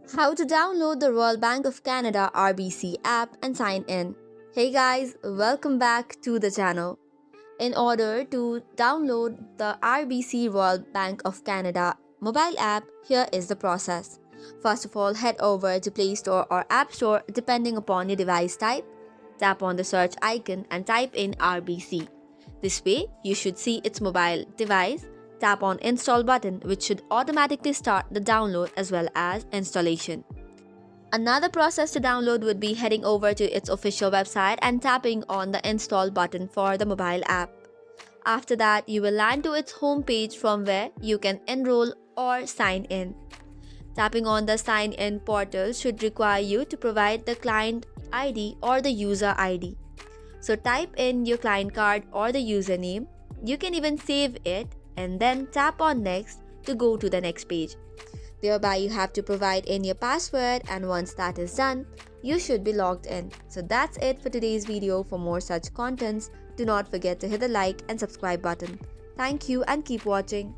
How to download the Royal Bank of Canada RBC app and sign in. Hey guys, welcome back to the channel. In order to download the RBC Royal Bank of Canada mobile app, here is the process. First of all, head over to Play Store or App Store depending upon your device type. Tap on the search icon and type in RBC. This way, you should see its mobile device. Tap on Install button, which should automatically start the download as well as installation. Another process to download would be heading over to its official website and tapping on the Install button for the mobile app. After that, you will land to its homepage from where you can enroll or sign in. Tapping on the sign in portal should require you to provide the client ID or the user ID. So type in your client card or the username. You can even save it and then tap on next to go to the next page. Thereby you have to provide in your password, and once that is done, you should be logged in. So that's it for today's video. For more such contents, do not forget to hit the like and subscribe button. Thank you and keep watching.